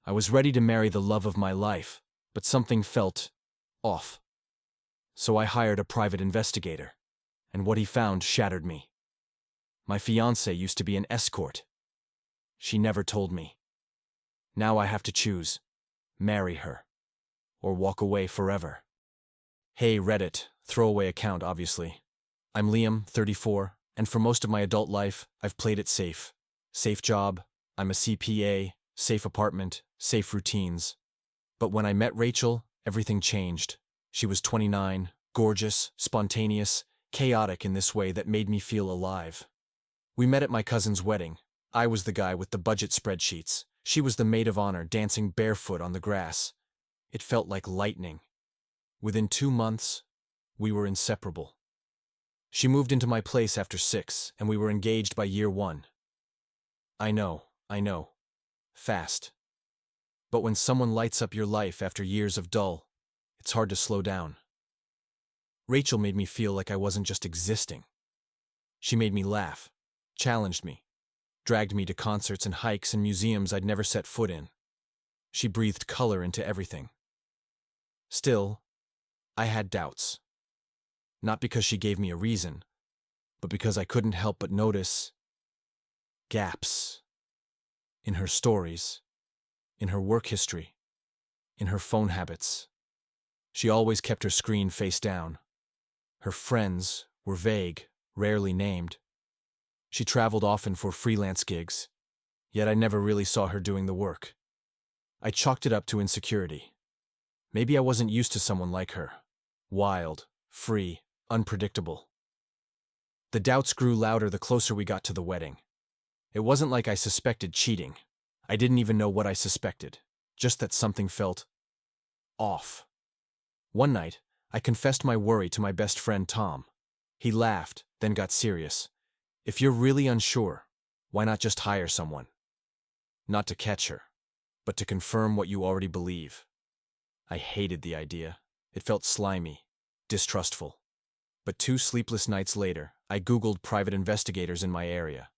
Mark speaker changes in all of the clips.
Speaker 1: I was ready to marry the love of my life, but something felt off. So I hired a private investigator, and what he found shattered me. My fiancée used to be an escort. She never told me. Now I have to choose: marry her, or walk away forever. Hey Reddit, throwaway account obviously. I'm Liam, 34, and for most of my adult life, I've played it safe. Safe job, I'm a CPA, safe apartment, safe routines. But when I met Rachel, everything changed. She was 29, gorgeous, spontaneous, chaotic in this way that made me feel alive. We met at my cousin's wedding. I was the guy with the budget spreadsheets. She was the maid of honor dancing barefoot on the grass. It felt like lightning. Within 2 months, we were inseparable. She moved into my place after 6, and we were engaged by year 1. I know. Fast. But when someone lights up your life after years of dull, it's hard to slow down. Rachel made me feel like I wasn't just existing. She made me laugh, challenged me, dragged me to concerts and hikes and museums I'd never set foot in. She breathed color into everything. Still, I had doubts. Not because she gave me a reason, but because I couldn't help but notice gaps in her stories, in her work history, in her phone habits. She always kept her screen face down. Her friends were vague, rarely named. She traveled often for freelance gigs, yet I never really saw her doing the work. I chalked it up to insecurity. Maybe I wasn't used to someone like her. Wild, free, unpredictable. The doubts grew louder the closer we got to the wedding. It wasn't like I suspected cheating. I didn't even know what I suspected, just that something felt off. One night, I confessed my worry to my best friend Tom. He laughed, then got serious. If you're really unsure, why not just hire someone? Not to catch her, but to confirm what you already believe. I hated the idea. It felt slimy, distrustful. But 2 sleepless nights later, I Googled private investigators in my area.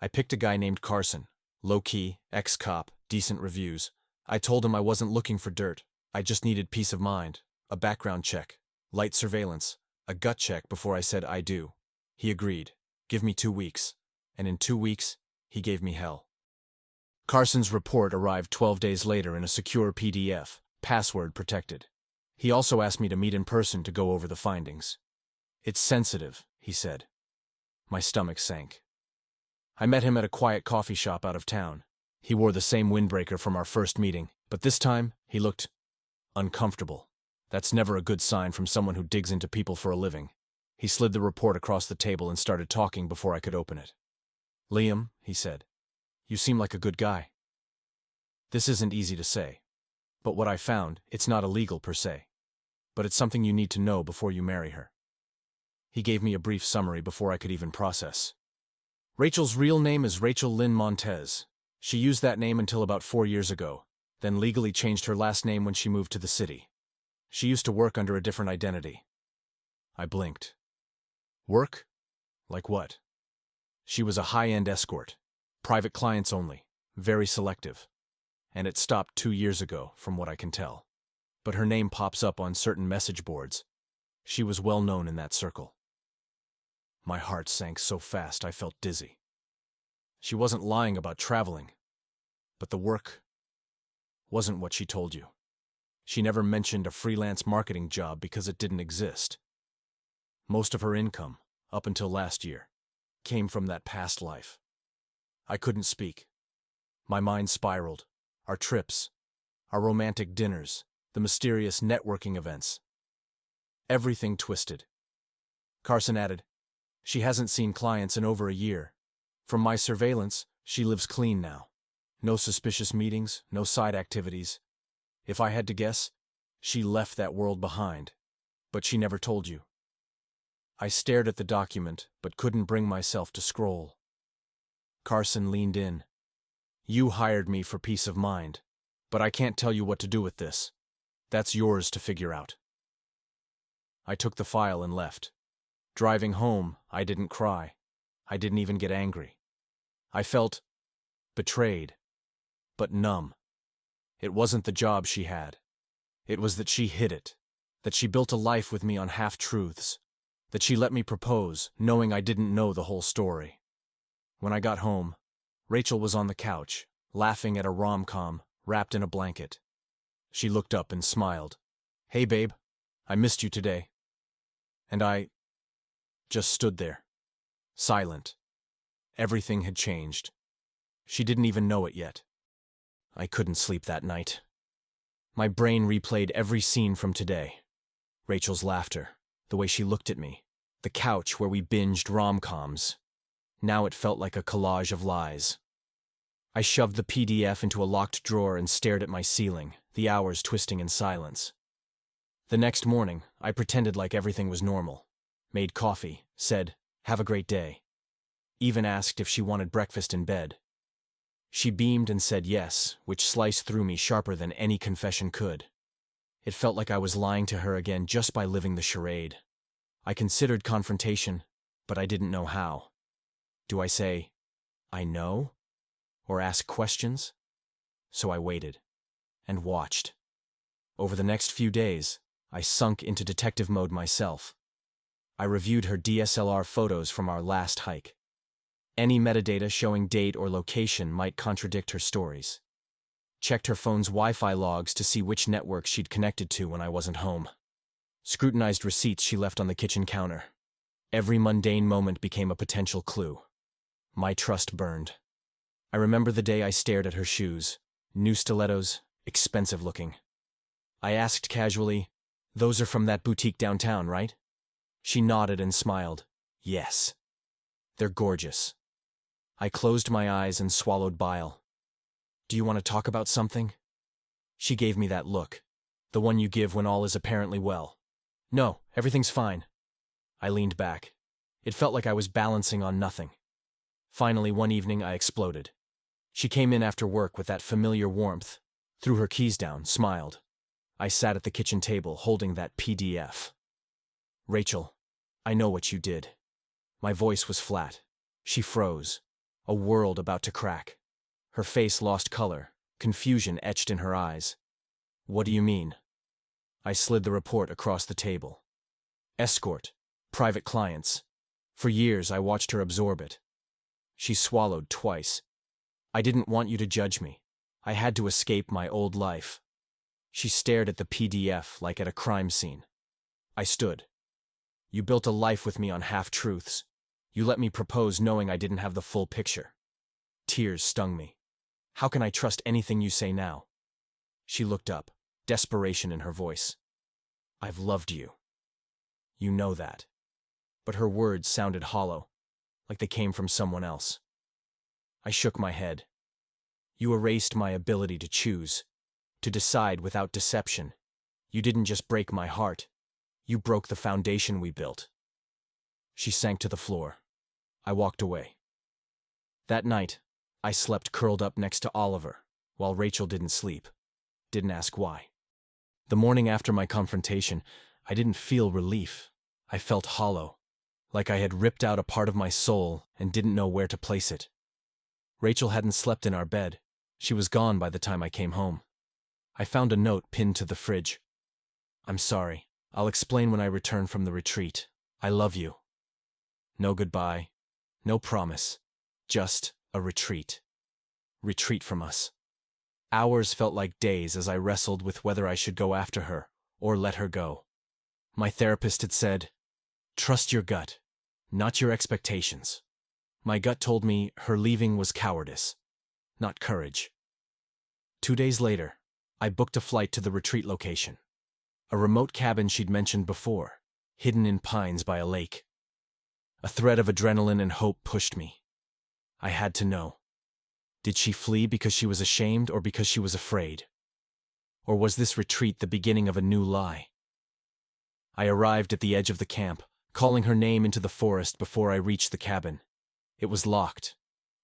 Speaker 1: I picked a guy named Carson, low-key, ex-cop, decent reviews. I told him I wasn't looking for dirt. I just needed peace of mind, a background check, light surveillance, a gut check before I said I do. He agreed. Give me 2 weeks. And in 2 weeks, he gave me hell. Carson's report arrived 12 days later in a secure PDF, password protected. He also asked me to meet in person to go over the findings. It's sensitive, he said. My stomach sank. I met him at a quiet coffee shop out of town. He wore the same windbreaker from our first meeting, but this time he looked uncomfortable. That's never a good sign from someone who digs into people for a living. He slid the report across the table and started talking before I could open it. Liam, he said, you seem like a good guy. This isn't easy to say. But what I found, it's not illegal per se. But it's something you need to know before you marry her. He gave me a brief summary before I could even process. Rachel's real name is Rachel Lynn Montez. She used that name until about 4 years ago, then legally changed her last name when she moved to the city. She used to work under a different identity. I blinked. Work? Like what? She was a high-end escort. Private clients only. Very selective. And it stopped 2 years ago, from what I can tell. But her name pops up on certain message boards. She was well known in that circle. My heart sank so fast I felt dizzy. She wasn't lying about traveling, but the work wasn't what she told you. She never mentioned a freelance marketing job because it didn't exist. Most of her income, up until last year, came from that past life. I couldn't speak. My mind spiraled. Our trips, our romantic dinners, the mysterious networking events. Everything twisted. Carson added, she hasn't seen clients in over a year. From my surveillance, she lives clean now. No suspicious meetings, no side activities. If I had to guess, she left that world behind. But she never told you. I stared at the document, but couldn't bring myself to scroll. Carson leaned in. You hired me for peace of mind, but I can't tell you what to do with this. That's yours to figure out. I took the file and left. Driving home, I didn't cry. I didn't even get angry. I felt betrayed, but numb. It wasn't the job she had. It was that she hid it. That she built a life with me on half-truths. That she let me propose, knowing I didn't know the whole story. When I got home, Rachel was on the couch, laughing at a rom-com, wrapped in a blanket. She looked up and smiled. "Hey, babe. I missed you today." And I just stood there, silent. Everything had changed. She didn't even know it yet. I couldn't sleep that night. My brain replayed every scene from today. Rachel's laughter, the way she looked at me, the couch where we binged rom-coms. Now it felt like a collage of lies. I shoved the PDF into a locked drawer and stared at my ceiling, the hours twisting in silence. The next morning, I pretended like everything was normal. Made coffee, said, "Have a great day." Even asked if she wanted breakfast in bed. She beamed and said yes, which sliced through me sharper than any confession could. It felt like I was lying to her again just by living the charade. I considered confrontation, but I didn't know how. Do I say, "I know?" Or ask questions? So I waited and watched. Over the next few days, I sunk into detective mode myself. I reviewed her DSLR photos from our last hike. Any metadata showing date or location might contradict her stories. Checked her phone's Wi-Fi logs to see which network she'd connected to when I wasn't home. Scrutinized receipts she left on the kitchen counter. Every mundane moment became a potential clue. My trust burned. I remember the day I stared at her shoes. New stilettos, expensive looking. I asked casually, "Those are from that boutique downtown, right?" She nodded and smiled. "Yes. They're gorgeous." I closed my eyes and swallowed bile. "Do you want to talk about something?" She gave me that look, the one you give when all is apparently well. "No, everything's fine." I leaned back. It felt like I was balancing on nothing. Finally, one evening, I exploded. She came in after work with that familiar warmth, threw her keys down, smiled. I sat at the kitchen table, holding that PDF. "Rachel, I know what you did." My voice was flat. She froze, a world about to crack. Her face lost color, confusion etched in her eyes. "What do you mean?" I slid the report across the table. Escort, private clients. For years, I watched her absorb it. She swallowed twice. "I didn't want you to judge me. I had to escape my old life." She stared at the PDF like at a crime scene. I stood. "You built a life with me on half-truths. You let me propose knowing I didn't have the full picture." Tears stung me. "How can I trust anything you say now?" She looked up, desperation in her voice. "I've loved you. You know that." But her words sounded hollow, like they came from someone else. I shook my head. "You erased my ability to choose, to decide without deception. You didn't just break my heart. You broke the foundation we built." She sank to the floor. I walked away. That night, I slept curled up next to Oliver, while Rachel didn't sleep. Didn't ask why. The morning after my confrontation, I didn't feel relief. I felt hollow, like I had ripped out a part of my soul and didn't know where to place it. Rachel hadn't slept in our bed. She was gone by the time I came home. I found a note pinned to the fridge. "I'm sorry. I'll explain when I return from the retreat. I love you." No goodbye. No promise. Just a retreat. Retreat from us. Hours felt like days as I wrestled with whether I should go after her or let her go. My therapist had said, "Trust your gut, not your expectations." My gut told me her leaving was cowardice, not courage. 2 days later, I booked a flight to the retreat location. A remote cabin she'd mentioned before, hidden in pines by a lake. A thread of adrenaline and hope pushed me. I had to know. Did she flee because she was ashamed or because she was afraid? Or was this retreat the beginning of a new lie? I arrived at the edge of the camp, calling her name into the forest before I reached the cabin. It was locked.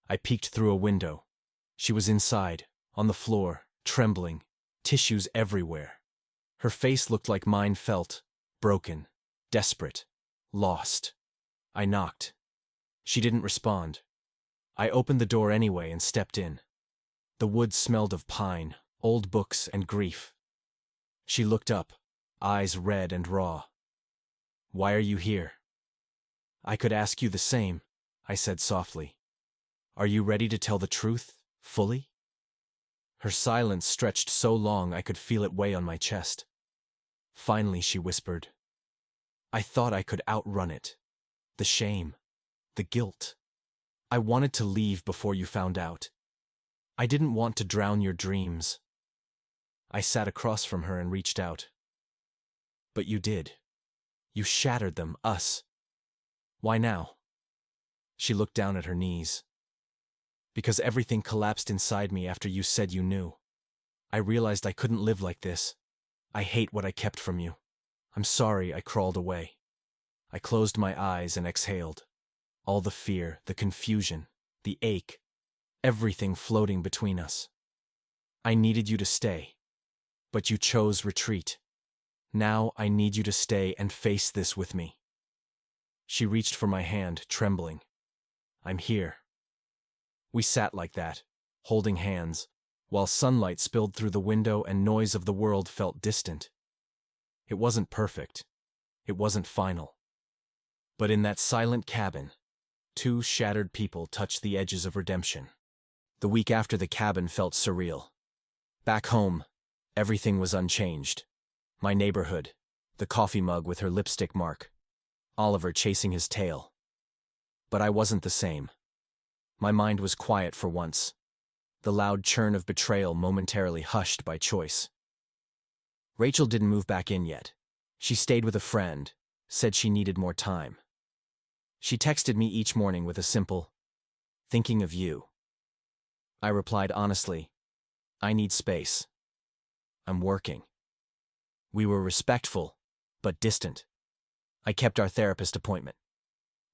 Speaker 1: I peeked through a window. She was inside, on the floor, trembling, tissues everywhere. Her face looked like mine felt, broken, desperate, lost. I knocked. She didn't respond. I opened the door anyway and stepped in. The woods smelled of pine, old books and grief. She looked up, eyes red and raw. "Why are you here?" "I could ask you the same," I said softly. "Are you ready to tell the truth, fully?" Her silence stretched so long I could feel it weigh on my chest. Finally she whispered, "I thought I could outrun it. The shame, the guilt. I wanted to leave before you found out. I didn't want to drown your dreams." I sat across from her and reached out. "But you did. You shattered them, us. Why now?" She looked down at her knees. "Because everything collapsed inside me after you said you knew. I realized I couldn't live like this. I hate what I kept from you. I'm sorry I crawled away." I closed my eyes and exhaled. All the fear, the confusion, the ache, everything floating between us. "I needed you to stay, but you chose retreat. Now I need you to stay and face this with me." She reached for my hand, trembling. "I'm here." We sat like that, holding hands, while sunlight spilled through the window and noise of the world felt distant. It wasn't perfect. It wasn't final. But in that silent cabin, two shattered people touched the edges of redemption. The week after the cabin felt surreal. Back home, everything was unchanged. My neighborhood, the coffee mug with her lipstick mark, Oliver chasing his tail. But I wasn't the same. My mind was quiet for once, the loud churn of betrayal momentarily hushed by choice. Rachel didn't move back in yet. She stayed with a friend, said she needed more time. She texted me each morning with a simple, "Thinking of you." I replied honestly, "I need space. I'm working." We were respectful, but distant. I kept our therapist appointment.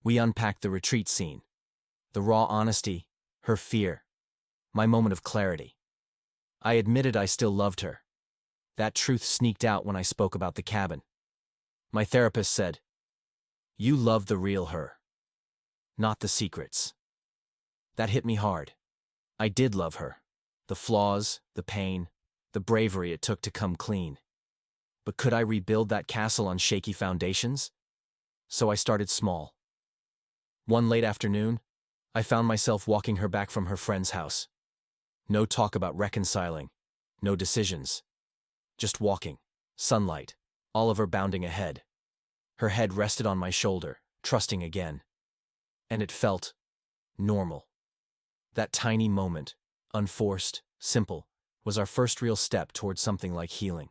Speaker 1: We unpacked the retreat scene. The raw honesty, her fear, my moment of clarity. I admitted I still loved her. That truth sneaked out when I spoke about the cabin. My therapist said, "You love the real her, not the secrets." That hit me hard. I did love her. The flaws, the pain, the bravery it took to come clean. But could I rebuild that castle on shaky foundations? So I started small. One late afternoon, I found myself walking her back from her friend's house. No talk about reconciling, no decisions. Just walking, sunlight, Oliver bounding ahead. Her head rested on my shoulder, trusting again. And it felt normal. That tiny moment, unforced, simple, was our first real step towards something like healing.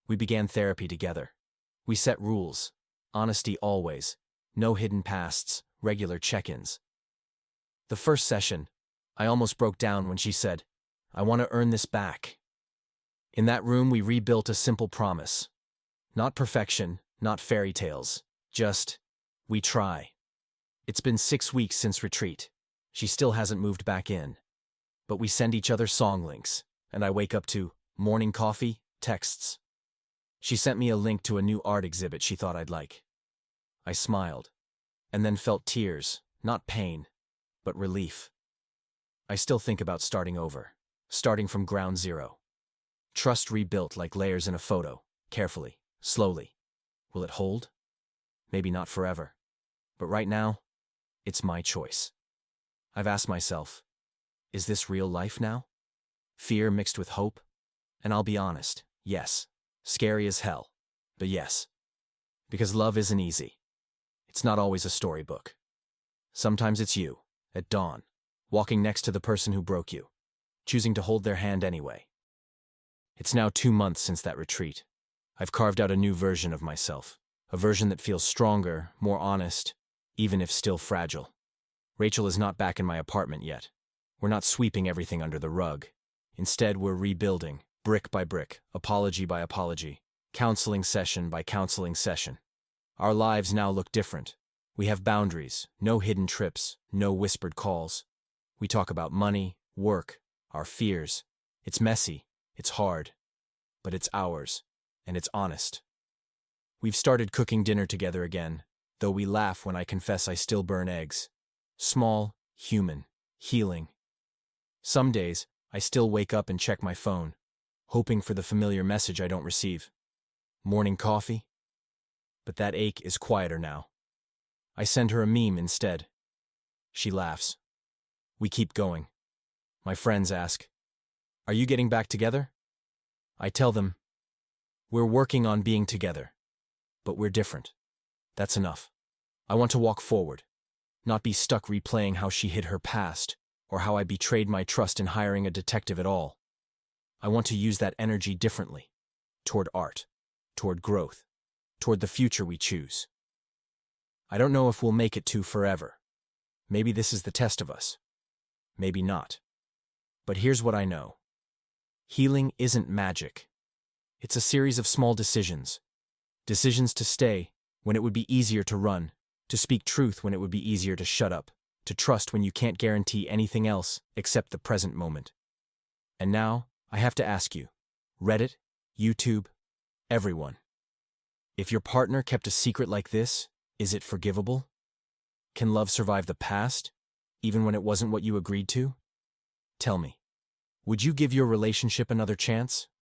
Speaker 1: We began therapy together. We set rules, honesty always, no hidden pasts, regular check-ins. The first session, I almost broke down when she said, "I want to earn this back." In that room we rebuilt a simple promise. Not perfection, not fairy tales, just, we try. It's been 6 weeks since retreat. She still hasn't moved back in. But we send each other song links, and I wake up to morning coffee, texts. She sent me a link to a new art exhibit she thought I'd like. I smiled, and then felt tears, not pain, but relief. I still think about starting over, starting from ground zero. Trust rebuilt like layers in a photo, carefully, slowly. Will it hold? Maybe not forever. But right now, it's my choice. I've asked myself, is this real life now? Fear mixed with hope? And I'll be honest, yes. Scary as hell, but yes. Because love isn't easy. It's not always a storybook. Sometimes it's you, at dawn, walking next to the person who broke you, choosing to hold their hand anyway. It's now 2 months since that retreat. I've carved out a new version of myself, a version that feels stronger, more honest, even if still fragile. Rachel is not back in my apartment yet. We're not sweeping everything under the rug. Instead, we're rebuilding, brick by brick, apology by apology, counseling session by counseling session. Our lives now look different. We have boundaries, no hidden trips, no whispered calls. We talk about money, work, our fears. It's messy, it's hard, but it's ours, and it's honest. We've started cooking dinner together again, though we laugh when I confess I still burn eggs. Small, human, healing. Some days, I still wake up and check my phone, hoping for the familiar message I don't receive. Morning coffee? But that ache is quieter now. I send her a meme instead. She laughs. We keep going. My friends ask, "Are you getting back together?" I tell them, "We're working on being together, but we're different." That's enough. I want to walk forward, not be stuck replaying how she hid her past or how I betrayed my trust in hiring a detective at all. I want to use that energy differently, toward art, toward growth, toward the future we choose. I don't know if we'll make it to forever. Maybe this is the test of us. Maybe not. But here's what I know. Healing isn't magic. It's a series of small decisions. Decisions to stay when it would be easier to run, to speak truth when it would be easier to shut up, to trust when you can't guarantee anything else except the present moment. And now, I have to ask you, Reddit, YouTube, everyone. If your partner kept a secret like this, is it forgivable? Can love survive the past, even when it wasn't what you agreed to? Tell me, would you give your relationship another chance?